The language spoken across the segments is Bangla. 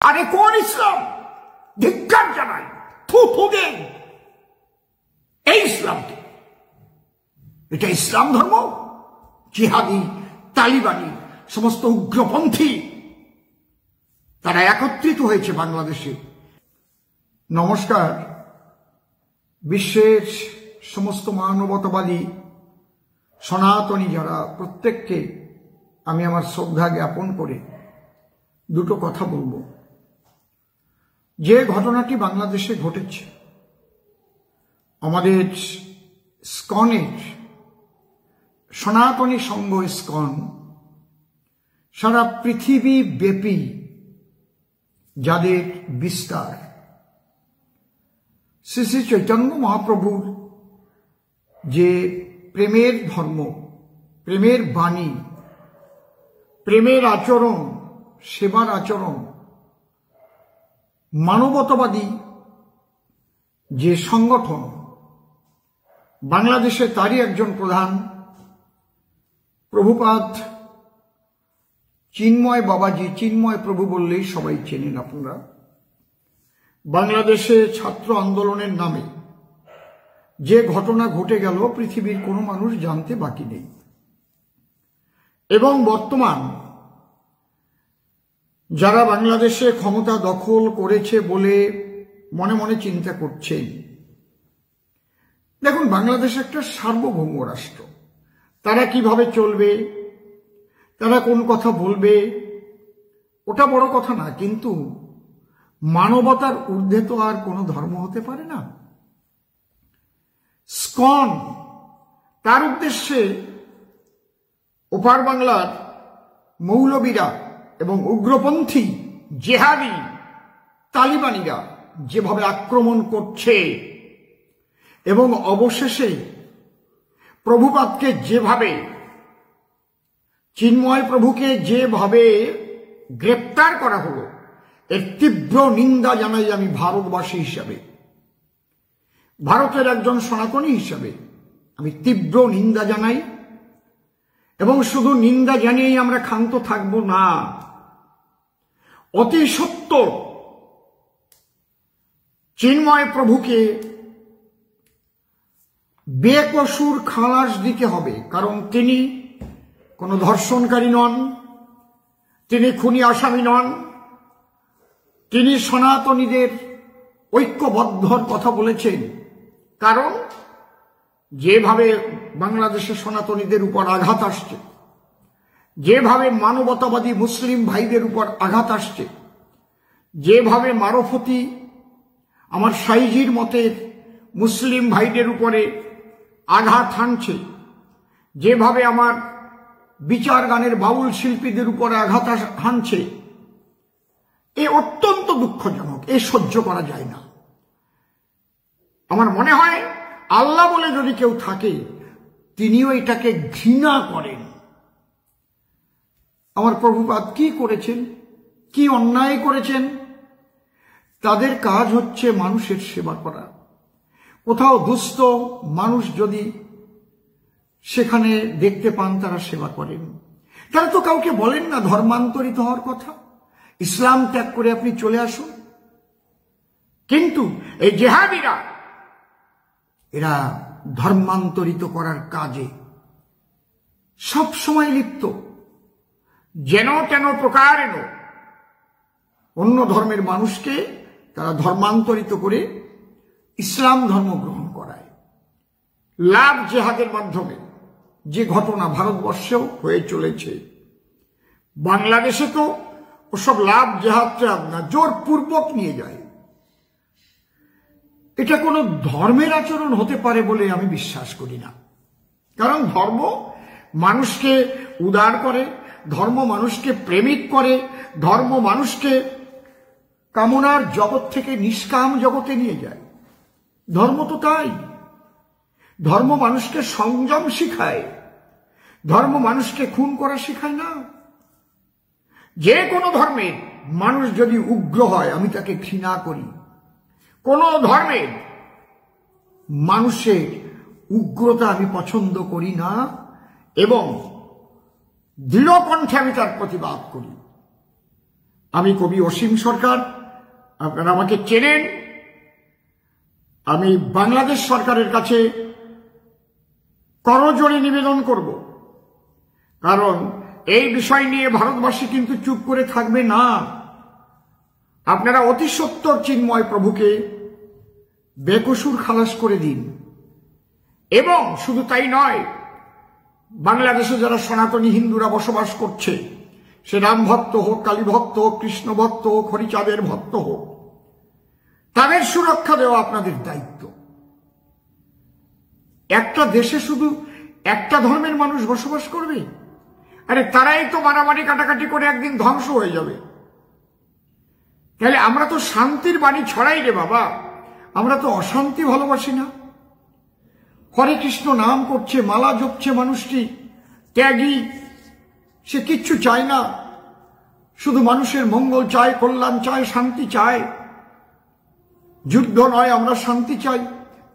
আরে কোন ইসলাম? ধিক্কার জানাই, থু থু দেন এই ইসলামকে। এটা ইসলাম ধর্ম? জিহাদি, তালিবানি, সমস্ত উগ্রপন্থী তারা একত্রিত হয়েছে বাংলাদেশে। নমস্কার। বিশ্বের সমস্ত মানবতাবাদী সনাতনী যারা, প্রত্যেককে আমি আমার শ্রদ্ধা জ্ঞাপন করে দুটো কথা বলবো। যে ঘটনাটি বাংলাদেশে ঘটেছে, আমাদের ইসকনের, সনাতনী সংঘ ইসকন সারা পৃথিবী ব্যাপী যাদের বিস্তার, শ্রী শ্রী চৈতন্য মহাপ্রভুর যে প্রেমের ধর্ম, প্রেমের বাণী, প্রেমের আচরণ, সেবার আচরণ, মানবতাবাদী যে সংগঠন বাংলাদেশে, তারই একজন প্রধান প্রভুপাদ চিন্ময় বাবাজি, চিন্ময় প্রভু বললেই সবাই চেনেন আপনারা। বাংলাদেশে ছাত্র আন্দোলনের নামে যে ঘটনা ঘটে গেল, পৃথিবীর কোনো মানুষ জানতে বাকি নেই। এবং বর্তমান যারা বাংলাদেশে ক্ষমতা দখল করেছে বলে মনে মনে চিন্তা করছেন, দেখুন, বাংলাদেশ একটা সার্বভৌম রাষ্ট্র। তারা কিভাবে চলবে, তারা কোন কথা বলবে, ওটা বড় কথা না, কিন্তু মানবতার ঊর্ধ্বে তো আর কোনো ধর্ম হতে পারে না। ইসকন তার উদ্দেশ্যে ওপার বাংলার মৌলবীরা এবং উগ্রপন্থী জেহাদি তালিবানিরা যেভাবে আক্রমণ করছে এবং অবশেষে প্রভুপাদকে যেভাবে, চিন্ময় প্রভুকে যেভাবে গ্রেপ্তার করা হলো, এর তীব্র নিন্দা জানাই আমি ভারতবাসী হিসাবে, ভারতের একজন সনাতনী হিসাবে আমি তীব্র নিন্দা জানাই। এবং শুধু নিন্দা জানিয়েই আমরা ক্ষান্ত থাকব না, অতি সত্বর চিন্ময় প্রভুকে বেকসুর খালাস দিতে হবে। কারণ তিনি কোনো ধর্ষণকারী নন, তিনি খুনি আসামি নন, তিনি সনাতনীদের ঐক্যবদ্ধর কথা বলেছেন। কারণ যেভাবে বাংলাদেশের সনাতনীদের উপর আঘাত আসছে, যেভাবে মানবতাবাদী মুসলিম ভাইদের উপর আঘাত আসছে, যেভাবে মারফতি আমার সাইজির মতের মুসলিম ভাইদের উপরে আঘাত হানছে, যেভাবে আমার বিচার গানের বাউল শিল্পীদের উপরে আঘাত হানছে, এ অত্যন্ত দুঃখজনক। এ সহ্য করা যায় না। আমার মনে হয় আল্লাহ বলে যদি কেউ থাকে, তিনিও এটাকে ঘৃণা করেন। আমার প্রভুপাদ কি করেছেন, কি অন্যায় করেছেন? তাদের কাজ হচ্ছে মানুষের সেবা করা। কোথাও দুস্থ মানুষ যদি সেখানে দেখতে পান, তারা সেবা করেন। তারা তো কাউকে বলেন না ধর্মান্তরিত হওয়ার কথা, ইসলাম ত্যাগ করে আপনি চলে আসুন। কিন্তু এই জেহাদিরা, এরা ধর্মান্তরিত করার কাজে সব সময় লিপ্ত। যেন তেন প্রকারেণ অন্য ধর্মের মানুষকে তারা ধর্মান্তরিত করে ইসলাম ধর্ম গ্রহণ করায়। লাভ জেহাদের মাধ্যমে যে ঘটনা ভারতবর্ষেও হয়ে চলেছে, বাংলাদেশে তো ওসব লাভ জেহাদ না, জোরপূর্বক নিয়ে যায়। এটা কোনো ধর্মের আচরণ হতে পারে বলে আমি বিশ্বাস করি না। কারণ ধর্ম মানুষকে উদার করে, ধর্ম মানুষকে প্রেমিক করে, ধর্ম মানুষকে কামনার জগৎ থেকে নিষ্কাম জগতে নিয়ে যায়। ধর্ম তো তাই। ধর্ম মানুষকে সংযম শিখায়, ধর্ম মানুষকে খুন করা শিখায় না। যে কোনো ধর্মের মানুষ যদি উগ্র হয়, আমি তাকে ঘৃণা করি। কোন ধর্মের মানুষের উগ্রতা আমি পছন্দ করি না এবং দৃঢ় কণ্ঠে আমি তার প্রতিবাদ করি। আমি কবি অসীম সরকার, আপনারা আমাকে চেনেন। আমি বাংলাদেশ সরকারের কাছে করজোড়ে নিবেদন করব, কারণ এই বিষয় নিয়ে ভারতবাসী কিন্তু চুপ করে থাকবে না। আপনারা অতি সত্বর চিন্ময় প্রভুকে বেকসুর খালাস করে দিন। এবং শুধু তাই নয়, বাংলাদেশে যারা সনাতনী হিন্দুরা বসবাস করছে, সে রাম ভক্ত হোক, কালী ভক্ত হোক, কৃষ্ণ ভক্ত হোক, হরিচাঁদের ভক্ত হোক, তাদের সুরক্ষা দেওয়া আপনাদের দায়িত্ব। একটা দেশে শুধু একটা ধর্মের মানুষ বসবাস করবে? আরে তারাই তো মারামারি কাটাকাটি করে একদিন ধ্বংস হয়ে যাবে। তাহলে আমরা তো শান্তির বাণী ছড়াই রে বাবা, আমরা তো অশান্তি ভালোবাসি না। হরে কৃষ্ণ নাম করছে, মালা জপছে মানুষটি, ত্যাগী, সে কিচ্ছু চায় না, শুধু মানুষের মঙ্গল চায়, কল্যাণ চায়, শান্তি চায়। যুদ্ধ নয়, আমরা শান্তি চাই।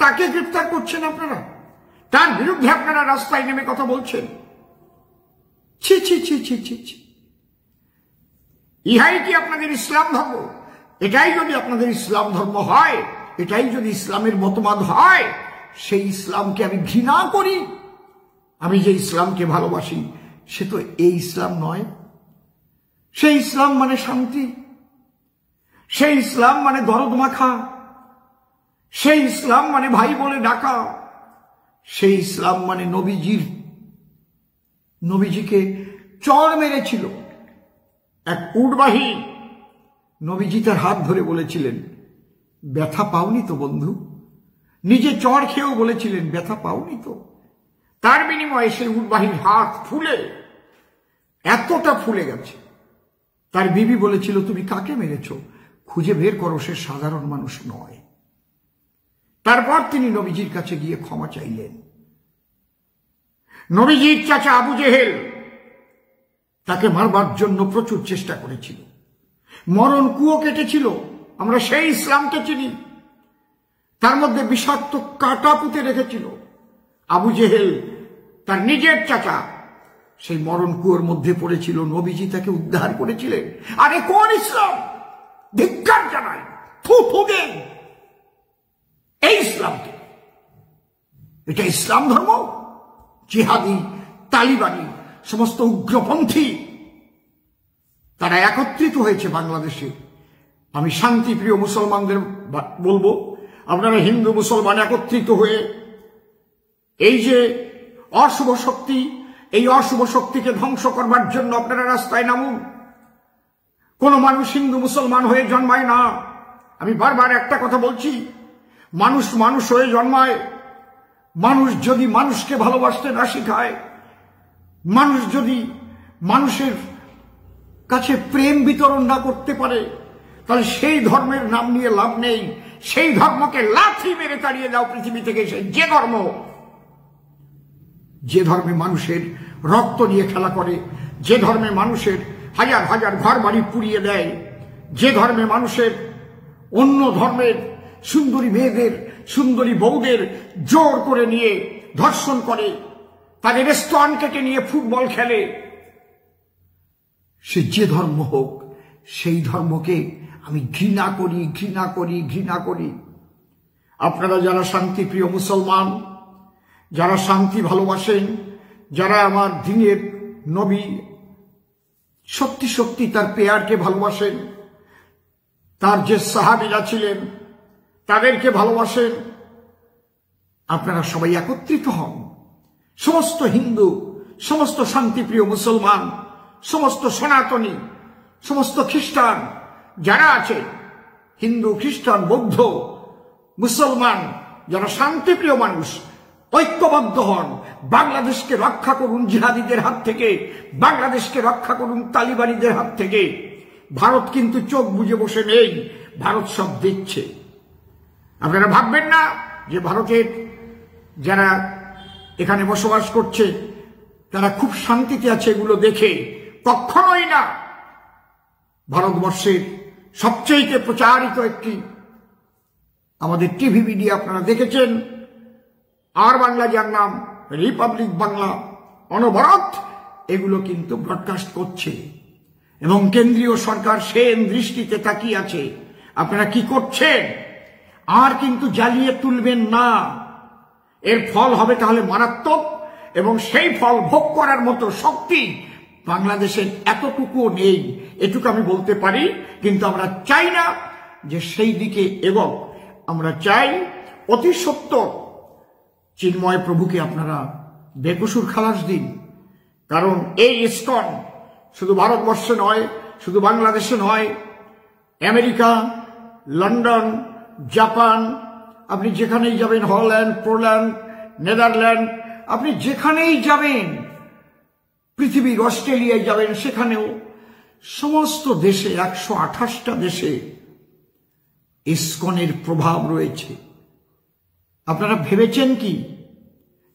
তাকে গ্রেফতার করছেন আপনারা, তার বিরুদ্ধে আপনারা রাস্তায় নেমে কথা বলছেন। ছি ছি ছি ছি ছি ছি। ইহাই কি আপনাদের ইসলাম ধর্ম? এটাই যদি আপনাদের ইসলাম ধর্ম হয়, এটাই যদি ইসলামের মতবাদ হয়, সেই ইসলামকে আমি ঘৃণা করি। আমি যে ইসলামকে ভালোবাসি সে তো এই ইসলাম নয়। সেই ইসলাম মানে শান্তি, সেই ইসলাম মানে দরদ মাখা, সেই ইসলাম মানে ভাই বলে ডাকা, সেই ইসলাম মানে নবীজিকে চড় মেরেছিল এক উটবাহী। নবীজি তার হাত ধরে বলেছিলেন, ব্যথা পাওনি তো বন্ধু? নিজে চড় খেয়েও বলেছিলেন, ব্যথা পাওনি তো? তার বিনিময়ে সেই উটবাহীর হাত ফুলে, এতটা ফুলে গেছে, তার বিবি বলেছিল, তুমি কাকে মেরেছ? খুঁজে বের করো, সে সাধারণ মানুষ নয়। তারপর তিনি নবীজির কাছে গিয়ে ক্ষমা চাইলেন। নবীজির চাচা আবু জেহেল তাকে মারবার জন্য প্রচুর চেষ্টা করেছিল, মরণ কুয়ো কেটেছিল। আমরা সেই ইসলামকে চিনি, তার মধ্যে বিষাক্ত কাঁটা পুঁতে রেখেছিল। আবু জেহেল তার নিজের চাচা সেই মরণ কুয়োর মধ্যে পড়েছিল, নবীজি তাকে উদ্ধার করেছিলেন। আরে কোন ইসলাম? ধিক্কার জানায়, থু থু দেন এই ইসলামকে। এটা ইসলাম ধর্ম? জিহাদি, তালিবানি, সমস্ত উগ্রপন্থী তারা একত্রিত হয়েছে বাংলাদেশে। আমি শান্তিপ্রিয় মুসলমানদের বলবো, আপনারা হিন্দু মুসলমান একত্রিত হয়ে এই যে অশুভ শক্তি, এই অশুভ শক্তিকে ধ্বংস করবার জন্য আপনারা রাস্তায় নামুন। কোন মানুষ হিন্দু মুসলমান হয়ে জন্মায় না। আমি বারবার একটা কথা বলছি, মানুষ মানুষ হয়ে জন্মায়। মানুষ যদি মানুষকে ভালোবাসতে না শেখায়, মানুষ যদি মানুষের কাছে প্রেম বিতরণ না করতে পারে, তাহলে সেই ধর্মের নাম নিয়ে লাভ নেই। সেই ধর্মকে লাথি মেরে তাড়িয়ে দাও পৃথিবী থেকে। সে যে ধর্মে মানুষের রক্ত নিয়ে খেলা করে, যে ধর্মে মানুষের হাজার হাজার ঘর বাড়ি পুড়িয়ে দেয়, যে ধর্মে মানুষের অন্য ধর্মের সুন্দরী মেয়েদের, সুন্দরী বউদের জোর করে নিয়ে ধর্ষণ করে, তাদের স্তন কেটে নিয়ে ফুটবল খেলে, সে যে ধর্ম হোক, সেই ধর্মকে আমি ঘৃণা করি, ঘৃণা করি, ঘৃণা করি। আপনারা যারা শান্তিপ্রিয় মুসলমান, যারা শান্তি ভালোবাসেন, যারা আমার দিনের নবী সত্যি সত্যি তার পেয়ারকে ভালোবাসেন, তার যে সাহাবীরা ছিলেন তাদেরকে ভালোবাসেন, আপনারা সবাই একত্রিত হন। সমস্ত হিন্দু, সমস্ত শান্তিপ্রিয় মুসলমান, সমস্ত সনাতনী, সমস্ত খ্রিস্টান যারা আছে, হিন্দু, খ্রিস্টান, বৌদ্ধ, মুসলমান, যারা শান্তিপ্রিয় মানুষ, ঐক্যবদ্ধ হন। বাংলাদেশকে রক্ষা করুন জিহাদিদের হাত থেকে, বাংলাদেশকে রক্ষা করুন তালিবানিদের হাত থেকে। ভারত কিন্তু চোখ বুজে বসে নেই, ভারত সব দেখছে। আপনারা ভাববেন না যে ভারতের যারা এখানে বসবাস করছে তারা খুব শান্তিতে আছে এগুলো দেখে, কখনোই না। ভারতবর্ষের সবচেয়ে প্রচারিত একটি আমাদের টিভি মিডিয়া আপনারা দেখেছেন, আর বাংলা, যার নাম রিপাবলিক বাংলা, অনবরত এগুলো কিন্তু ব্রডকাস্ট করছে। এবং কেন্দ্রীয় সরকার সেন দৃষ্টিতে তাকিয়ে আছে। আপনারা কি করছেন? আর কিন্তু জ্বালিয়ে তুলবেন না, এর ফল হবে তাহলে মারাত্মক, এবং সেই ফল ভোগ করার মতো শক্তি বাংলাদেশের এতটুকুও নেই, এটুকু আমি বলতে পারি। কিন্তু আমরা চাই না যে সেই দিকে এবং আমরা চাই অতি সত্বর চিন্ময় প্রভুকে আপনারা বেকসুর খালাস দিন। কারণ এই ইসকন শুধু ভারতবর্ষে নয়, শুধু বাংলাদেশে নয়, আমেরিকা, লন্ডন, জাপান, আপনি যেখানেই যাবেন, হল্যান্ড, পোল্যান্ড, নেদারল্যান্ড, আপনি যেখানেই যাবেন, পৃথিবীর অস্ট্রেলিয়ায় যাবেন, সেখানেও সমস্ত দেশে 128টা দেশে ইসকনের প্রভাব রয়েছে। আপনারা ভেবেছেন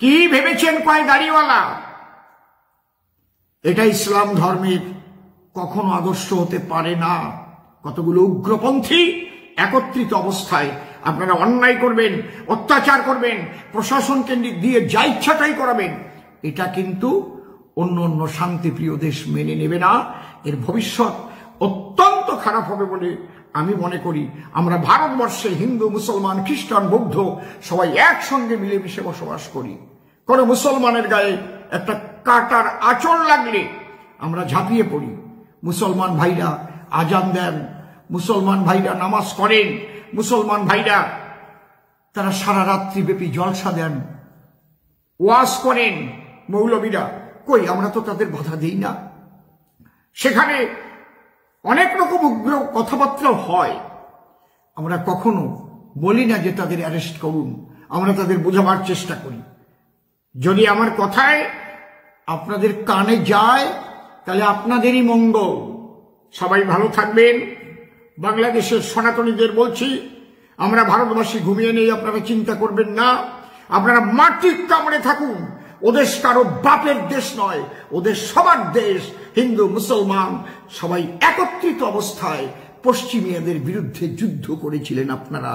কি ভেবেছেন কয় গাড়িওয়ালা? এটা ইসলাম ধর্মের কখনো আদর্শ হতে পারে না। কতগুলো উগ্রপন্থী একত্রিত অবস্থায় আপনারা অন্যায় করবেন, অত্যাচার করবেন, প্রশাসন কেন্দ্রিক দিয়ে যা ইচ্ছা তাই করাবেন, এটা কিন্তু অন্য অন্য শান্তিপ্রিয় দেশ মেনে নেবে না। এর ভবিষ্যৎ অত্যন্ত খারাপ হবে বলে আমি মনে করি। আমরা ভারতবর্ষে হিন্দু, মুসলমান, খ্রিস্টান, বৌদ্ধ সবাই একসঙ্গে মিলেমিশে বসবাস করি। কোন মুসলমানের গায়ে একটা কাটার আঁচড় লাগলে আমরা ঝাঁপিয়ে পড়ি। মুসলমান ভাইরা আজান দেন, মুসলমান ভাইরা নামাজ করেন, মুসলমান ভাইরা তারা সারা রাত্রি ব্যাপী জলসা দেন, ওয়াজ করেন মৌলবীরা। কই, আমরা তো তাদের বাধা দিই না। সেখানে অনেক রকম উগ্র কথাবার্তা হয়, আমরা কখনো বলি না যে তাদের অ্যারেস্ট করুন, আমরা তাদের বোঝাবার চেষ্টা করি। যদি আমার কথায় আপনাদের কানে যায় তাহলে আপনাদেরই মঙ্গল। সবাই ভালো থাকবেন। বাংলাদেশের সনাতনীদের বলছি, আমরা ভারতবাসী ঘুমিয়ে নেই, আপনারা চিন্তা করবেন না। আপনারা মাটির কামড়ে থাকুন। ওদেশ কারো বাপের দেশ নয়, ওদের সবার দেশ। হিন্দু মুসলমান সবাই একত্রিত অবস্থায় পশ্চিমীয়দের বিরুদ্ধে যুদ্ধ করেছিলেন আপনারা,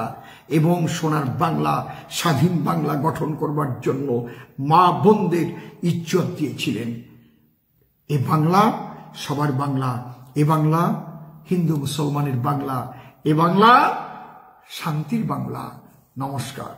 এবং সোনার বাংলা, স্বাধীন বাংলা গঠন করবার জন্য মা বোনদের ইজ্জত দিয়েছিলেন। এ বাংলা সবার বাংলা, এ বাংলা হিন্দু মুসলমানের বাংলা, এ বাংলা শান্তির বাংলা। নমস্কার।